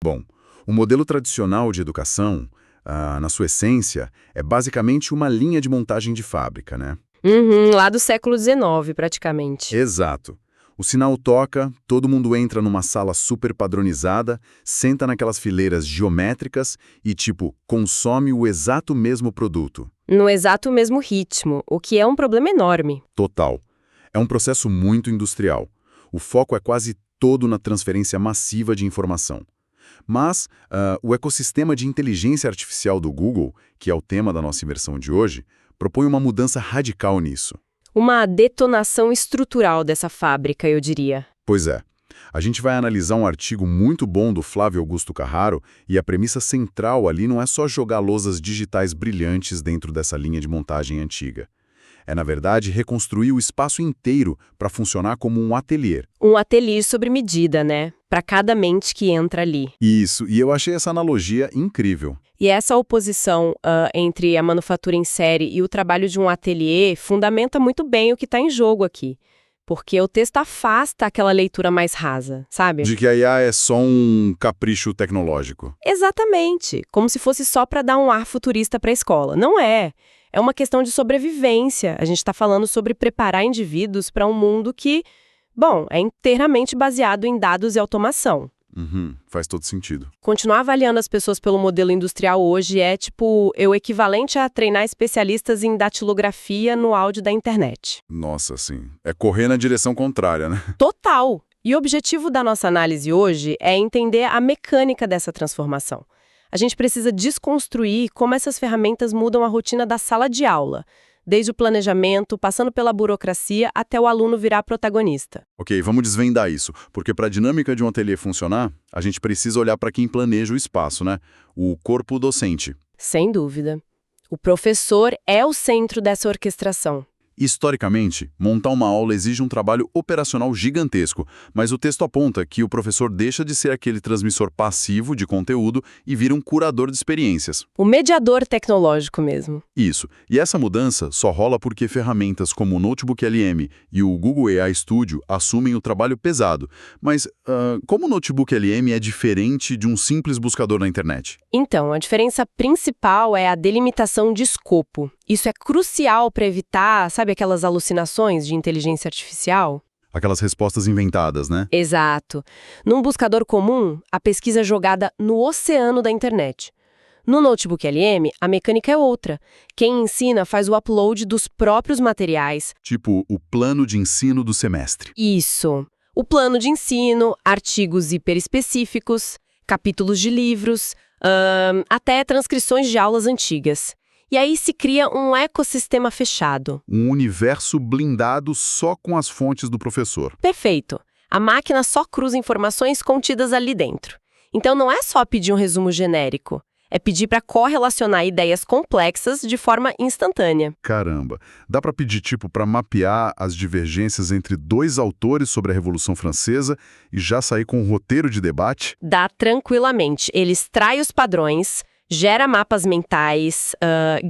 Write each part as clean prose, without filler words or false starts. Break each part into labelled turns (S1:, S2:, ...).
S1: Bom, o modelo tradicional de educação, na sua essência, é basicamente uma linha de montagem de fábrica, né?
S2: Uhum, lá do século XIX, praticamente.
S1: Exato. O sinal toca, todo mundo entra numa sala super padronizada, senta naquelas fileiras geométricas e, consome o exato mesmo produto.
S2: No exato mesmo ritmo, o que é um problema enorme.
S1: Total. É um processo muito industrial. O foco é quase todo na transferência massiva de informação. Mas o ecossistema de inteligência artificial do Google, que é o tema da nossa imersão de hoje, propõe uma mudança radical nisso.
S2: Uma detonação estrutural dessa fábrica, eu diria.
S1: Pois é. A gente vai analisar um artigo muito bom do Flávio Augusto Carraro e a premissa central ali não é só jogar lousas digitais brilhantes dentro dessa linha de montagem antiga. É, na verdade, reconstruir o espaço inteiro para funcionar como um ateliê.
S2: Um ateliê sobre medida, né? Para cada mente que entra ali.
S1: Isso, e eu achei essa analogia incrível.
S2: E essa oposição entre a manufatura em série e o trabalho de um ateliê fundamenta muito bem o que está em jogo aqui. Porque o texto afasta aquela leitura mais rasa, sabe?
S1: De que a IA é só um capricho tecnológico.
S2: Exatamente. Como se fosse só para dar um ar futurista para a escola. Não é. É uma questão de sobrevivência. A gente está falando sobre preparar indivíduos para um mundo que, bom, é inteiramente baseado em dados e automação.
S1: Faz todo sentido.
S2: Continuar avaliando as pessoas pelo modelo industrial hoje é, o equivalente a treinar especialistas em datilografia no áudio da internet.
S1: Nossa, sim. É correr na direção contrária, né?
S2: Total! E o objetivo da nossa análise hoje é entender a mecânica dessa transformação. A gente precisa desconstruir como essas ferramentas mudam a rotina da sala de aula, desde o planejamento, passando pela burocracia, até o aluno virar protagonista.
S1: Ok, vamos desvendar isso, porque para a dinâmica de um ateliê funcionar, a gente precisa olhar para quem planeja o espaço, né? O corpo docente.
S2: Sem dúvida. O professor é o centro dessa orquestração.
S1: Historicamente, montar uma aula exige um trabalho operacional gigantesco, mas o texto aponta que o professor deixa de ser aquele transmissor passivo de conteúdo e vira um curador de experiências.
S2: O mediador tecnológico mesmo.
S1: Isso. E essa mudança só rola porque ferramentas como o Notebook LM e o Google AI Studio assumem o trabalho pesado. Mas como o Notebook LM é diferente de um simples buscador na internet?
S2: Então, a diferença principal é a delimitação de escopo. Isso é crucial para evitar, sabe, aquelas alucinações de inteligência artificial?
S1: Aquelas respostas inventadas, né?
S2: Exato. Num buscador comum, a pesquisa é jogada no oceano da internet. No Notebook LM, a mecânica é outra. Quem ensina faz o upload dos próprios materiais.
S1: Tipo o plano de ensino do semestre.
S2: Isso. O plano de ensino, artigos hiperespecíficos, capítulos de livros, até transcrições de aulas antigas. E aí se cria um ecossistema fechado.
S1: Um universo blindado só com as fontes do professor.
S2: Perfeito. A máquina só cruza informações contidas ali dentro. Então não é só pedir um resumo genérico. É pedir para correlacionar ideias complexas de forma instantânea.
S1: Caramba, dá para pedir para mapear as divergências entre dois autores sobre a Revolução Francesa e já sair com um roteiro de debate?
S2: Dá tranquilamente. Ele extrai os padrões, gera mapas mentais,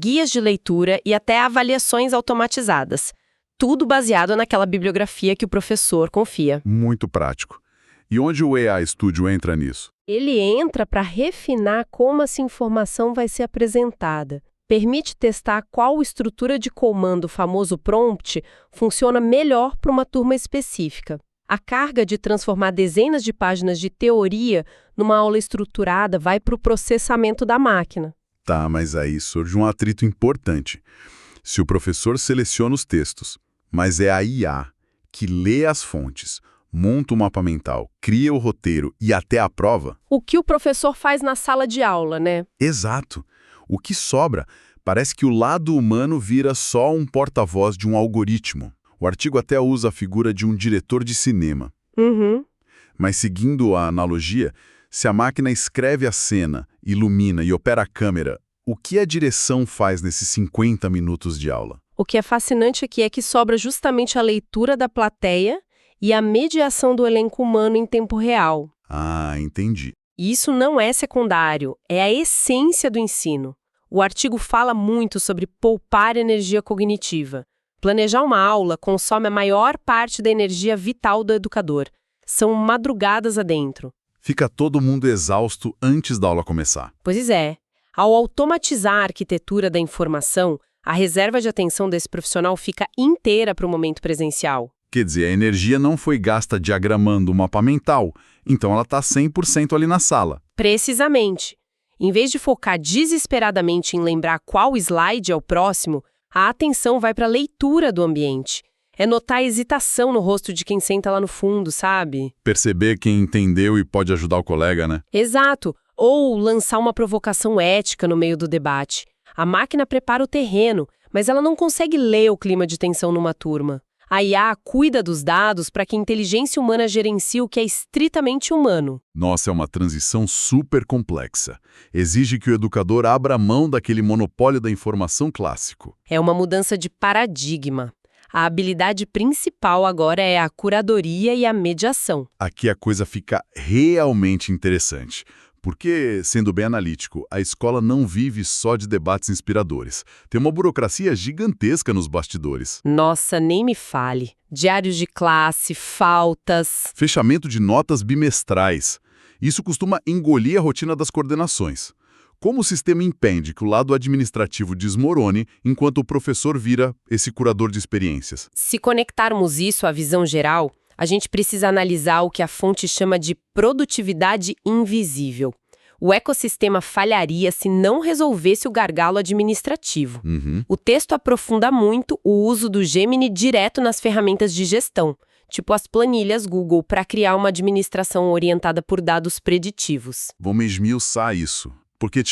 S2: guias de leitura e até avaliações automatizadas. Tudo baseado naquela bibliografia que o professor confia.
S1: Muito prático. E onde o AI Studio entra nisso?
S2: Ele entra para refinar como essa informação vai ser apresentada. Permite testar qual estrutura de comando, o famoso prompt, funciona melhor para uma turma específica. A carga de transformar dezenas de páginas de teoria numa aula estruturada vai para o processamento da máquina.
S1: Tá, mas aí surge um atrito importante. Se o professor seleciona os textos, mas é a IA que lê as fontes, monta o mapa mental, cria o roteiro e até a prova...
S2: O que o professor faz na sala de aula, né?
S1: Exato. O que sobra parece que o lado humano vira só um porta-voz de um algoritmo. O artigo até usa a figura de um diretor de cinema. Mas seguindo a analogia, se a máquina escreve a cena, ilumina e opera a câmera, o que a direção faz nesses 50 minutos de aula?
S2: O que é fascinante aqui é que sobra justamente a leitura da plateia e a mediação do elenco humano em tempo real.
S1: Ah, entendi.
S2: Isso não é secundário, é a essência do ensino. O artigo fala muito sobre poupar energia cognitiva. Planejar uma aula consome a maior parte da energia vital do educador. São madrugadas adentro.
S1: Fica todo mundo exausto antes da aula começar.
S2: Pois é. Ao automatizar a arquitetura da informação, a reserva de atenção desse profissional fica inteira para o momento presencial.
S1: Quer dizer, a energia não foi gasta diagramando o mapa mental, então ela está 100% ali na sala.
S2: Precisamente. Em vez de focar desesperadamente em lembrar qual slide é o próximo, a atenção vai para a leitura do ambiente. É notar a hesitação no rosto de quem senta lá no fundo, sabe?
S1: Perceber quem entendeu e pode ajudar o colega, né?
S2: Exato. Ou lançar uma provocação ética no meio do debate. A máquina prepara o terreno, mas ela não consegue ler o clima de tensão numa turma. A IA cuida dos dados para que a inteligência humana gerencie o que é estritamente humano.
S1: Nossa, é uma transição super complexa. Exige que o educador abra mão daquele monopólio da informação clássico.
S2: É uma mudança de paradigma. A habilidade principal agora é a curadoria e a mediação.
S1: Aqui a coisa fica realmente interessante. Porque, sendo bem analítico, a escola não vive só de debates inspiradores. Tem uma burocracia gigantesca nos bastidores.
S2: Nossa, nem me fale. Diários de classe, faltas.
S1: Fechamento de notas bimestrais. Isso costuma engolir a rotina das coordenações. Como o sistema impede que o lado administrativo desmorone enquanto o professor vira esse curador de experiências?
S2: Se conectarmos isso à visão geral, a gente precisa analisar o que a fonte chama de produtividade invisível. O ecossistema falharia se não resolvesse o gargalo administrativo. O texto aprofunda muito o uso do Gemini direto nas ferramentas de gestão, tipo as planilhas Google, para criar uma administração orientada por dados preditivos.
S1: Vamos esmiuçar isso. Porque,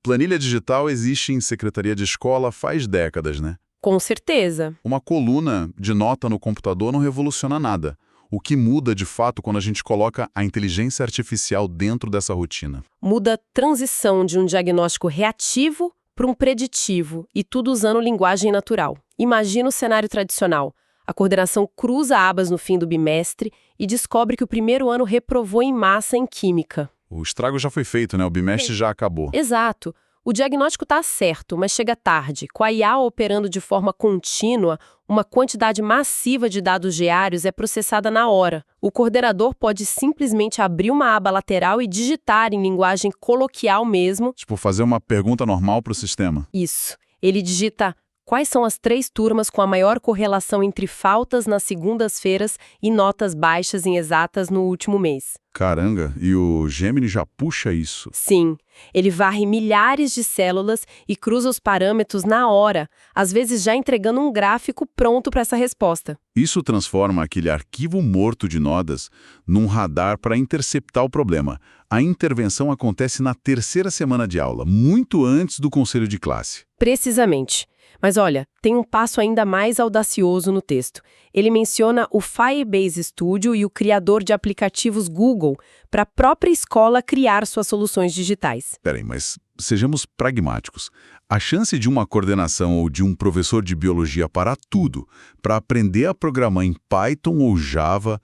S1: planilha digital existe em secretaria de escola faz décadas, né?
S2: Com certeza.
S1: Uma coluna de nota no computador não revoluciona nada. O que muda, de fato, quando a gente coloca a inteligência artificial dentro dessa rotina?
S2: Muda a transição de um diagnóstico reativo para um preditivo, e tudo usando linguagem natural. Imagina o cenário tradicional. A coordenação cruza abas no fim do bimestre e descobre que o primeiro ano reprovou em massa em química.
S1: O estrago já foi feito, né? O bimestre já acabou.
S2: Exato. O diagnóstico está certo, mas chega tarde. Com a IA operando de forma contínua, uma quantidade massiva de dados diários é processada na hora. O coordenador pode simplesmente abrir uma aba lateral e digitar em linguagem coloquial mesmo.
S1: Fazer uma pergunta normal para o sistema.
S2: Isso. Ele digita: quais são as 3 turmas com a maior correlação entre faltas nas segundas-feiras e notas baixas em exatas no último mês?
S1: Caramba, e o Gemini já puxa isso.
S2: Sim, ele varre milhares de células e cruza os parâmetros na hora, às vezes já entregando um gráfico pronto para essa resposta.
S1: Isso transforma aquele arquivo morto de notas num radar para interceptar o problema. A intervenção acontece na 3ª semana de aula, muito antes do conselho de classe.
S2: Precisamente. Mas olha, tem um passo ainda mais audacioso no texto. Ele menciona o Firebase Studio e o criador de aplicativos Google para a própria escola criar suas soluções digitais.
S1: Peraí, mas sejamos pragmáticos. A chance de uma coordenação ou de um professor de biologia parar tudo para aprender a programar em Python ou Java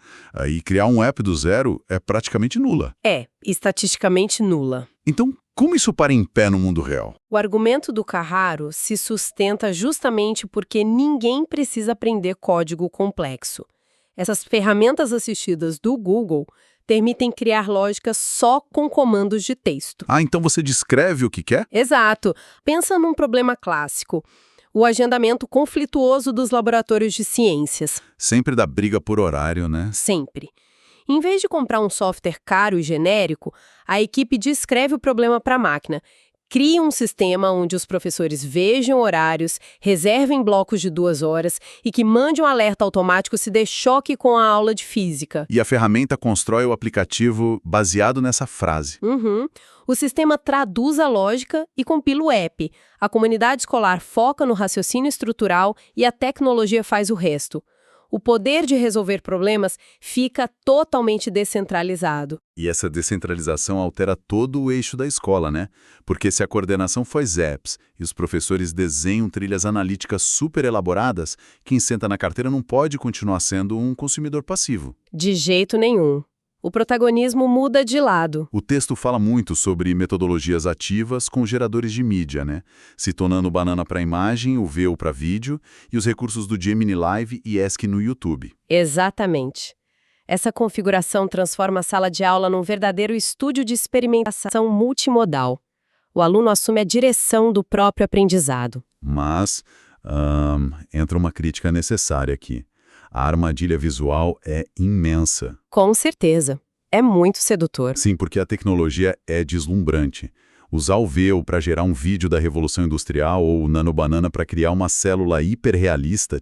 S1: e criar um app do zero é praticamente nula.
S2: É, estatisticamente nula.
S1: Então, como isso para em pé no mundo real?
S2: O argumento do Carraro se sustenta justamente porque ninguém precisa aprender código complexo. Essas ferramentas assistidas do Google permitem criar lógicas só com comandos de texto.
S1: Ah, então você descreve o que quer?
S2: Exato. Pensa num problema clássico: o agendamento conflituoso dos laboratórios de ciências.
S1: Sempre dá briga por horário, né?
S2: Sempre. Em vez de comprar um software caro e genérico, a equipe descreve o problema para a máquina. Cria um sistema onde os professores vejam horários, reservem blocos de 2 horas e que mande um alerta automático se der choque com a aula de física.
S1: E a ferramenta constrói o aplicativo baseado nessa frase.
S2: O sistema traduz a lógica e compila o app. A comunidade escolar foca no raciocínio estrutural e a tecnologia faz o resto. O poder de resolver problemas fica totalmente descentralizado.
S1: E essa descentralização altera todo o eixo da escola, né? Porque se a coordenação faz apps e os professores desenham trilhas analíticas super elaboradas, quem senta na carteira não pode continuar sendo um consumidor passivo.
S2: De jeito nenhum. O protagonismo muda de lado.
S1: O texto fala muito sobre metodologias ativas com geradores de mídia, né? Citonando o Banana para imagem, o Veo para vídeo e os recursos do Gemini Live e Ask no YouTube.
S2: Exatamente. Essa configuração transforma a sala de aula num verdadeiro estúdio de experimentação multimodal. O aluno assume a direção do próprio aprendizado.
S1: Mas entra uma crítica necessária aqui. A armadilha visual é imensa.
S2: Com certeza. É muito sedutor.
S1: Sim, porque a tecnologia é deslumbrante. Usar o Veo para gerar um vídeo da Revolução Industrial ou o Nanobanana para criar uma célula hiperrealista,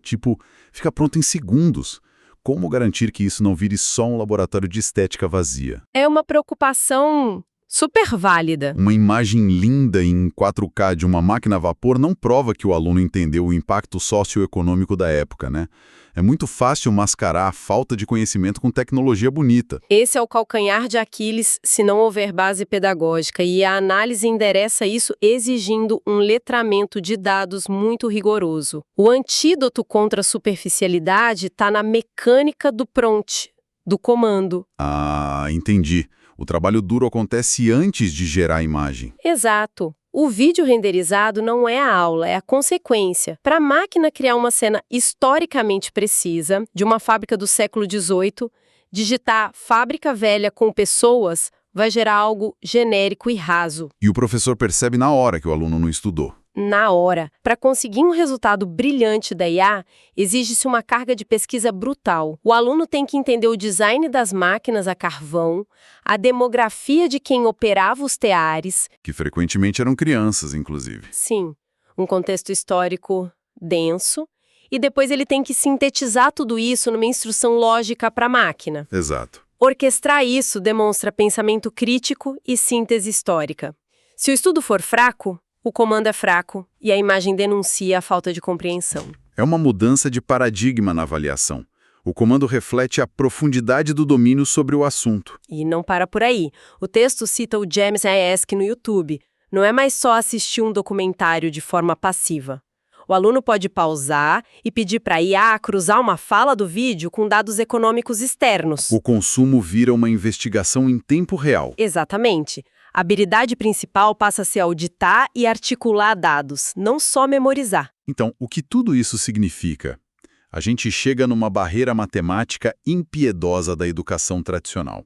S1: fica pronto em segundos. Como garantir que isso não vire só um laboratório de estética vazia?
S2: É uma preocupação super válida.
S1: Uma imagem linda em 4K de uma máquina a vapor não prova que o aluno entendeu o impacto socioeconômico da época, né? É muito fácil mascarar a falta de conhecimento com tecnologia bonita.
S2: Esse é o calcanhar de Aquiles se não houver base pedagógica, e a análise endereça isso exigindo um letramento de dados muito rigoroso. O antídoto contra a superficialidade está na mecânica do prompt, do comando.
S1: Ah, entendi. O trabalho duro acontece antes de gerar a imagem.
S2: Exato. O vídeo renderizado não é a aula, é a consequência. Para a máquina criar uma cena historicamente precisa, de uma fábrica do século XVIII, digitar fábrica velha com pessoas vai gerar algo genérico e raso.
S1: E o professor percebe na hora que o aluno não estudou.
S2: Na hora. Para conseguir um resultado brilhante da IA, exige-se uma carga de pesquisa brutal. O aluno tem que entender o design das máquinas a carvão, a demografia de quem operava os teares.
S1: Que frequentemente eram crianças, inclusive.
S2: Sim, um contexto histórico denso. E depois ele tem que sintetizar tudo isso numa instrução lógica para a máquina.
S1: Exato.
S2: Orquestrar isso demonstra pensamento crítico e síntese histórica. Se o estudo for fraco, o comando é fraco e a imagem denuncia a falta de compreensão.
S1: É uma mudança de paradigma na avaliação. O comando reflete a profundidade do domínio sobre o assunto.
S2: E não para por aí. O texto cita o James Ask no YouTube. Não é mais só assistir um documentário de forma passiva. O aluno pode pausar e pedir para a IA cruzar uma fala do vídeo com dados econômicos externos.
S1: O consumo vira uma investigação em tempo real.
S2: Exatamente. A habilidade principal passa a ser auditar e articular dados, não só memorizar.
S1: Então, o que tudo isso significa? A gente chega numa barreira matemática impiedosa da educação tradicional.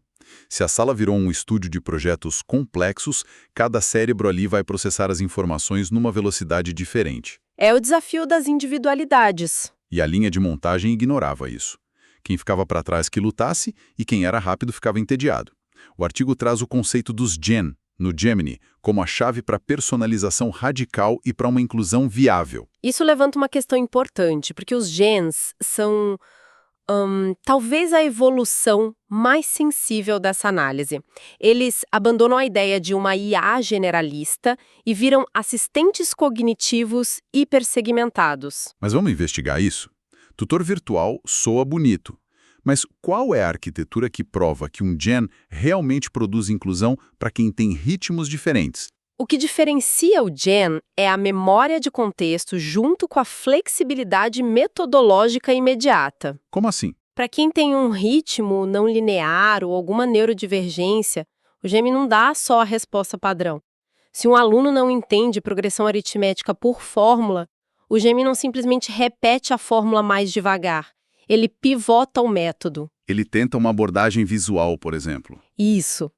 S1: Se a sala virou um estúdio de projetos complexos, cada cérebro ali vai processar as informações numa velocidade diferente.
S2: É o desafio das individualidades.
S1: E a linha de montagem ignorava isso. Quem ficava para trás que lutasse e quem era rápido ficava entediado. O artigo traz o conceito dos Gen, no Gemini, como a chave para personalização radical e para uma inclusão viável.
S2: Isso levanta uma questão importante, porque os gens são talvez a evolução mais sensível dessa análise. Eles abandonam a ideia de uma IA generalista e viram assistentes cognitivos hipersegmentados.
S1: Mas vamos investigar isso? Tutor virtual soa bonito. Mas qual é a arquitetura que prova que um Gen realmente produz inclusão para quem tem ritmos diferentes?
S2: O que diferencia o Gen é a memória de contexto junto com a flexibilidade metodológica imediata.
S1: Como assim?
S2: Para quem tem um ritmo não linear ou alguma neurodivergência, o Gemini não dá só a resposta padrão. Se um aluno não entende progressão aritmética por fórmula, o Gemini não simplesmente repete a fórmula mais devagar. Ele pivota o método.
S1: Ele tenta uma abordagem visual, por exemplo.
S2: Isso.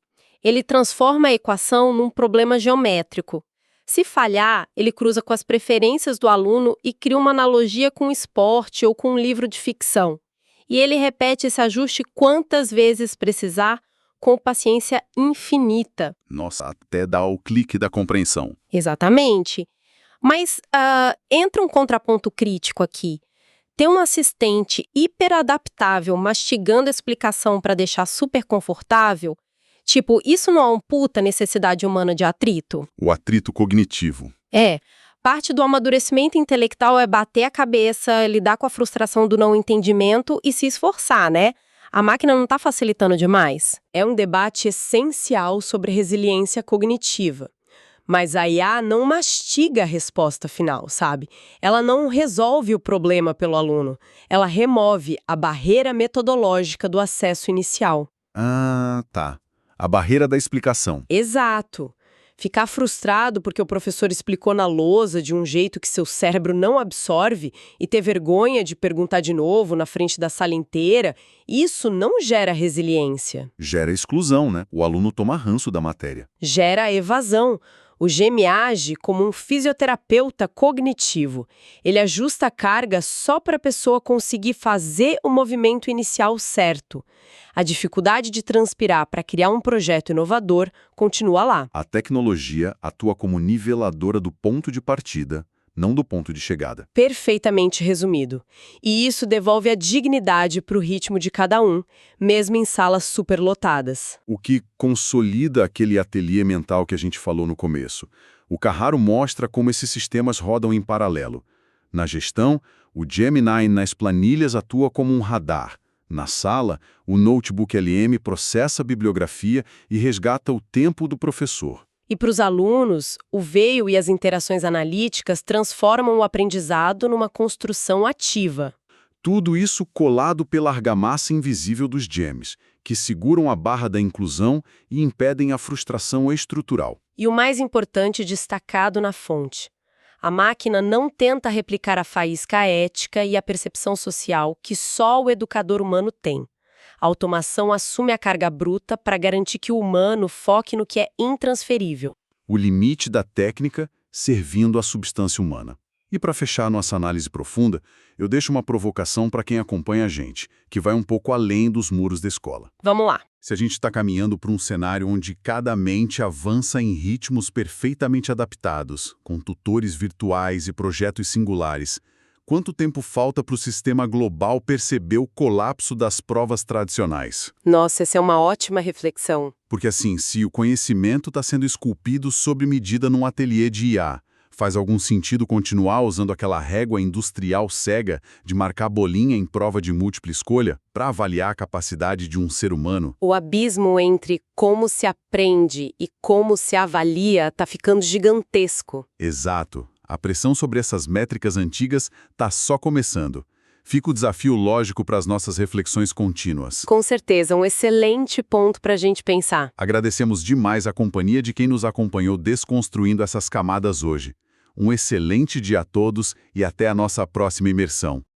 S2: Ele transforma a equação num problema geométrico. Se falhar, ele cruza com as preferências do aluno e cria uma analogia com o esporte ou com um livro de ficção. E ele repete esse ajuste quantas vezes precisar, com paciência infinita.
S1: Nossa, até dá o clique da compreensão.
S2: Exatamente. Mas entra um contraponto crítico aqui. Ter um assistente hiperadaptável mastigando a explicação para deixar super confortável, isso não amputa a necessidade humana de atrito?
S1: O atrito cognitivo.
S2: Parte do amadurecimento intelectual é bater a cabeça, lidar com a frustração do não entendimento e se esforçar, né? A máquina não está facilitando demais? É um debate essencial sobre resiliência cognitiva. Mas a IA não mastiga a resposta final, sabe? Ela não resolve o problema pelo aluno. Ela remove a barreira metodológica do acesso inicial.
S1: Ah, tá. A barreira da explicação.
S2: Exato. Ficar frustrado porque o professor explicou na lousa de um jeito que seu cérebro não absorve e ter vergonha de perguntar de novo na frente da sala inteira, isso não gera resiliência.
S1: Gera exclusão, né? O aluno toma ranço da matéria.
S2: Gera evasão. O GEM age como um fisioterapeuta cognitivo. Ele ajusta a carga só para a pessoa conseguir fazer o movimento inicial certo. A dificuldade de transpirar para criar um projeto inovador continua lá.
S1: A tecnologia atua como niveladora do ponto de partida, não do ponto de chegada.
S2: Perfeitamente resumido. E isso devolve a dignidade para o ritmo de cada um, mesmo em salas superlotadas.
S1: O que consolida aquele ateliê mental que a gente falou no começo. O Carraro mostra como esses sistemas rodam em paralelo. Na gestão, o Gemini nas planilhas atua como um radar. Na sala, o Notebook LM processa a bibliografia e resgata o tempo do professor.
S2: E para os alunos, o Veio e as interações analíticas transformam o aprendizado numa construção ativa.
S1: Tudo isso colado pela argamassa invisível dos GEMs, que seguram a barra da inclusão e impedem a frustração estrutural.
S2: E o mais importante destacado na fonte. A máquina não tenta replicar a faísca ética e a percepção social que só o educador humano tem. A automação assume a carga bruta para garantir que o humano foque no que é intransferível.
S1: O limite da técnica servindo à substância humana. E para fechar nossa análise profunda, eu deixo uma provocação para quem acompanha a gente, que vai um pouco além dos muros da escola.
S2: Vamos lá.
S1: Se a gente está caminhando para um cenário onde cada mente avança em ritmos perfeitamente adaptados, com tutores virtuais e projetos singulares, quanto tempo falta para o sistema global perceber o colapso das provas tradicionais?
S2: Nossa, essa é uma ótima reflexão.
S1: Porque assim, se o conhecimento está sendo esculpido sob medida num ateliê de IA, faz algum sentido continuar usando aquela régua industrial cega de marcar bolinha em prova de múltipla escolha para avaliar a capacidade de um ser humano?
S2: O abismo entre como se aprende e como se avalia está ficando gigantesco.
S1: Exato. A pressão sobre essas métricas antigas está só começando. Fica o desafio lógico para as nossas reflexões contínuas.
S2: Com certeza, um excelente ponto para a gente pensar.
S1: Agradecemos demais a companhia de quem nos acompanhou desconstruindo essas camadas hoje. Um excelente dia a todos e até a nossa próxima imersão.